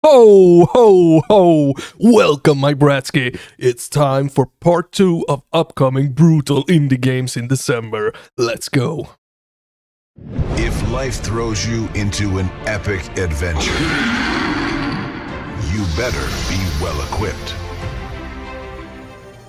Ho, ho, ho! Welcome, my Bratsky! It's time for part 2 of upcoming brutal indie games in December. Let's go! If life throws you into an epic adventure, you better be well equipped.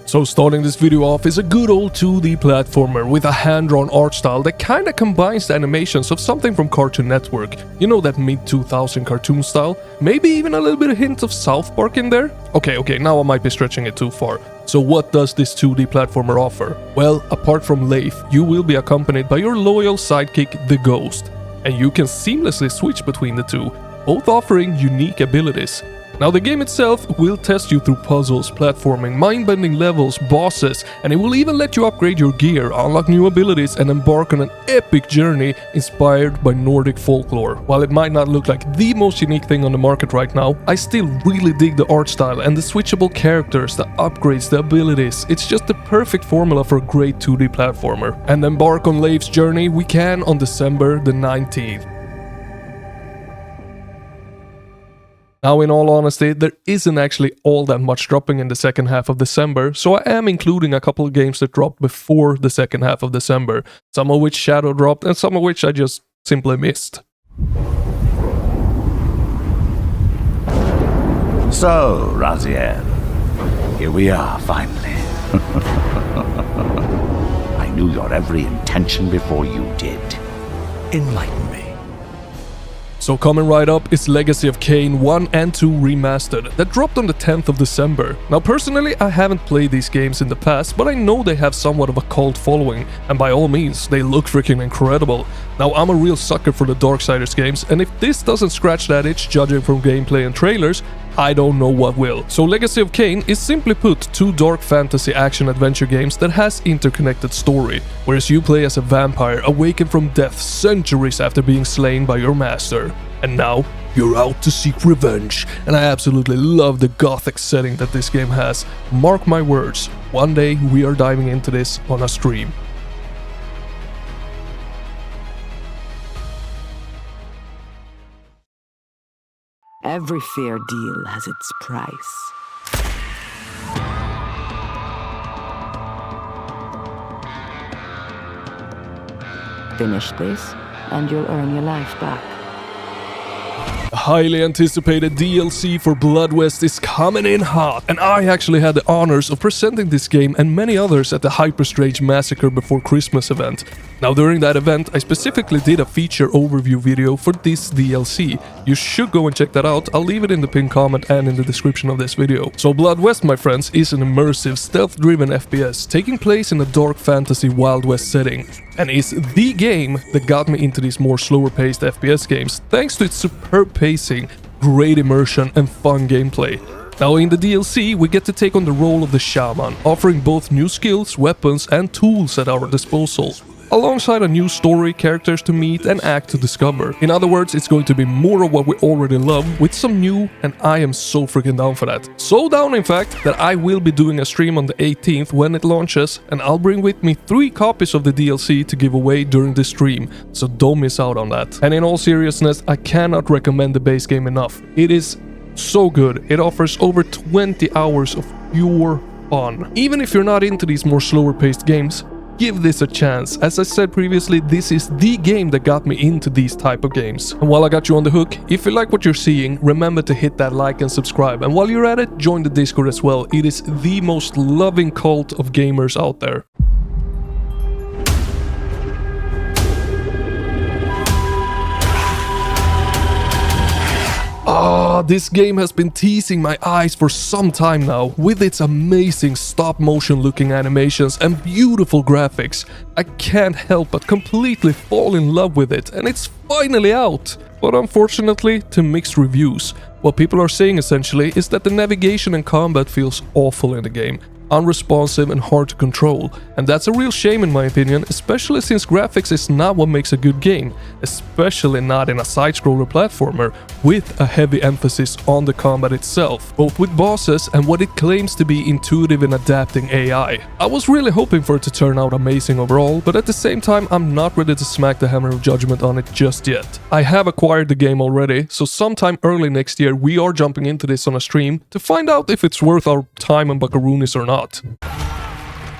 So starting this video off is a good old 2D platformer with a hand-drawn art style that kinda combines the animations of something from Cartoon Network. You know, that mid-2000 cartoon style? Maybe even a little bit of hint of South Park in there? Okay, now I might be stretching it too far. So what does this 2D platformer offer? Well, apart from Leif, you will be accompanied by your loyal sidekick, the Ghost. And you can seamlessly switch between the two, both offering unique abilities. Now the game itself will test you through puzzles, platforming, mind-bending levels, bosses, and it will even let you upgrade your gear, unlock new abilities, and embark on an epic journey inspired by Nordic folklore. While it might not look like the most unique thing on the market right now, I still really dig the art style and the switchable characters, the upgrades, the abilities. It's just the perfect formula for a great 2D platformer. And embark on Leif's journey we can on December the 19th. Now, in all honesty, there isn't actually all that much dropping in the second half of December, so I am including a couple of games that dropped before the second half of December, some of which shadow dropped and some of which I just simply missed. So, Raziel, here we are finally. I knew your every intention before you did. Enlighten me. So coming right up is Legacy of Kain 1 and 2 Remastered, that dropped on the 10th of December. Now personally, I haven't played these games in the past, but I know they have somewhat of a cult following, and by all means, they look freaking incredible. Now I'm a real sucker for the Darksiders games, and if this doesn't scratch that itch judging from gameplay and trailers, I don't know what will. So Legacy of Kain is simply put two dark fantasy action-adventure games that has interconnected story, whereas you play as a vampire awakened from death centuries after being slain by your master. And now, you're out to seek revenge, and I absolutely love the gothic setting that this game has. Mark my words, one day we are diving into this on a stream. Every fair deal has its price. Finish this, and you'll earn your life back. A highly anticipated DLC for Blood West is coming in hot, and I actually had the honors of presenting this game and many others at the Hyperstrange Massacre Before Christmas event. Now during that event, I specifically did a feature overview video for this DLC. You should go and check that out, I'll leave it in the pinned comment and in the description of this video. So Blood West, my friends, is an immersive, stealth-driven FPS taking place in a dark fantasy Wild West setting, and is the game that got me into these more slower-paced FPS games thanks to its superb pacing, great immersion and fun gameplay. Now in the DLC, we get to take on the role of the shaman, offering both new skills, weapons and tools at our disposal, alongside a new story, characters to meet and act to discover. In other words, it's going to be more of what we already love with some new, and I am so freaking down for that. So down in fact that I will be doing a stream on the 18th when it launches, and I'll bring with me 3 copies of the DLC to give away during the stream, so don't miss out on that. And in all seriousness, I cannot recommend the base game enough. It is so good. It offers over 20 hours of pure fun. Even if you're not into these more slower paced games, give this a chance. As I said previously, this is the game that got me into these type of games. And while I got you on the hook, if you like what you're seeing, remember to hit that like and subscribe. And while you're at it, join the Discord as well. It is the most loving cult of gamers out there. This game has been teasing my eyes for some time now, with its amazing stop-motion looking animations and beautiful graphics. I can't help but completely fall in love with it, and it's finally out! But unfortunately, to mixed reviews. What people are saying essentially is that the navigation and combat feels awful in the game. unresponsive and hard to control. And that's a real shame in my opinion, especially since graphics is not what makes a good game, especially not in a side-scroller platformer with a heavy emphasis on the combat itself, both with bosses and what it claims to be intuitive and adapting AI. I was really hoping for it to turn out amazing overall, but at the same time I'm not ready to smack the hammer of judgment on it just yet. I have acquired the game already, so sometime early next year we are jumping into this on a stream to find out if it's worth our time and buckaroonies or not.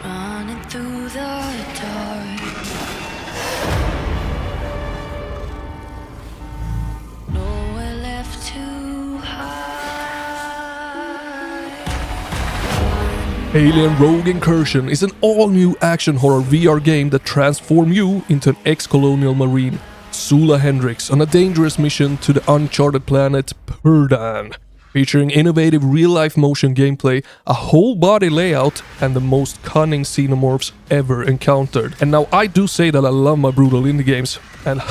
Running through the dark, nowhere left to hide. Alien Rogue Incursion is an all-new action horror VR game that transforms you into an ex-colonial marine, Sula Hendricks, on a dangerous mission to the uncharted planet Perdan. Featuring innovative real-life motion gameplay, a whole body layout, and the most cunning xenomorphs ever encountered. And now I do say that I love my brutal indie games, and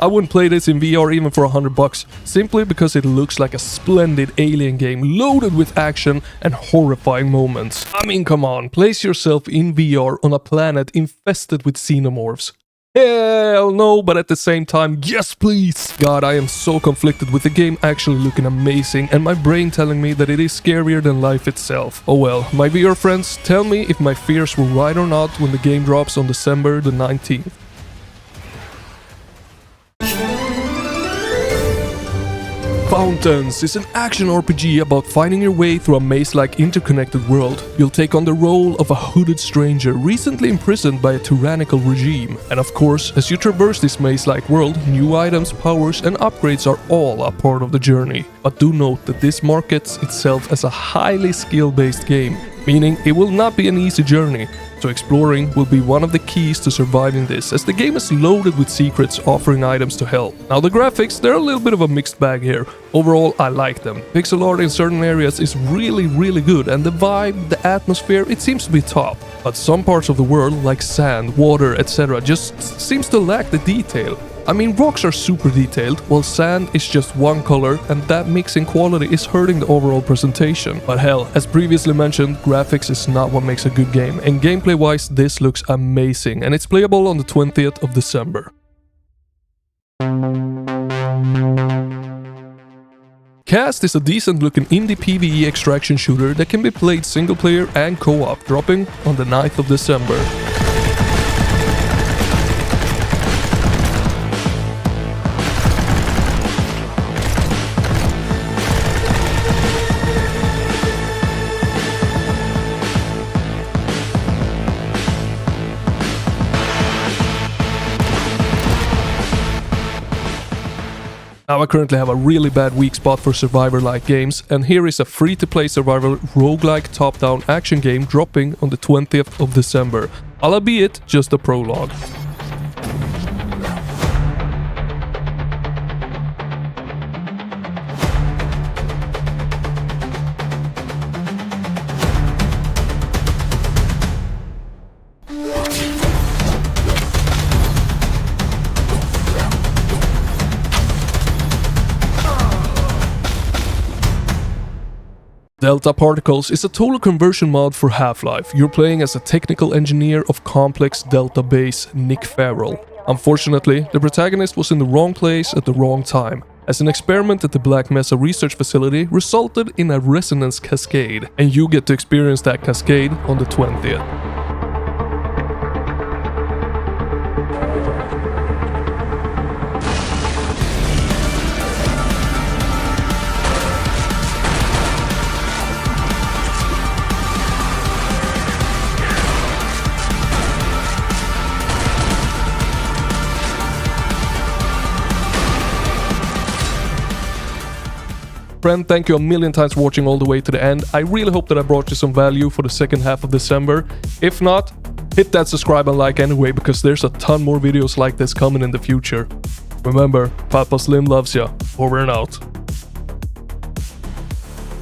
I wouldn't play this in VR even for $100, simply because it looks like a splendid alien game loaded with action and horrifying moments. I mean, come on, place yourself in VR on a planet infested with xenomorphs. Hell no, but at the same time, yes please! God, I am so conflicted with the game actually looking amazing and my brain telling me that it is scarier than life itself. Oh well, my VR friends, tell me if my fears were right or not when the game drops on December the 19th. Fountains is an action RPG about finding your way through a maze-like interconnected world. You'll take on the role of a hooded stranger recently imprisoned by a tyrannical regime. And of course, as you traverse this maze-like world, new items, powers and upgrades are all a part of the journey. But do note that this markets itself as a highly skill-based game, meaning it will not be an easy journey. So exploring will be one of the keys to surviving this, as the game is loaded with secrets offering items to help. Now the graphics, they're a little bit of a mixed bag here. Overall, I like them. Pixel art in certain areas is really good, and the vibe, the atmosphere, it seems to be top. But some parts of the world, like sand, water, etc., just seems to lack the detail. I mean, rocks are super detailed, while sand is just one color, and that mixing quality is hurting the overall presentation. But hell, as previously mentioned, graphics is not what makes a good game, and gameplay-wise this looks amazing, and it's playable on the 20th of December. C.A.S.T is a decent-looking indie PvE extraction shooter that can be played single-player and co-op, dropping on the 9th of December. Now I currently have a really bad weak spot for survivor-like games, and here is a free-to-play survival roguelike top-down action game dropping on the 20th of December, albeit just a prologue. Delta Particles is a total conversion mod for Half-Life. You're playing as a technical engineer of complex Delta base, Nick Farrell. Unfortunately, the protagonist was in the wrong place at the wrong time, as an experiment at the Black Mesa research facility resulted in a resonance cascade, and you get to experience that cascade on the 20th. Friend, thank you a million times for watching all the way to the end. I really hope that I brought you some value for the second half of December. If not, hit that subscribe and like anyway, because there's a ton more videos like this coming in the future. Remember, Papa Slim loves ya. Over and out.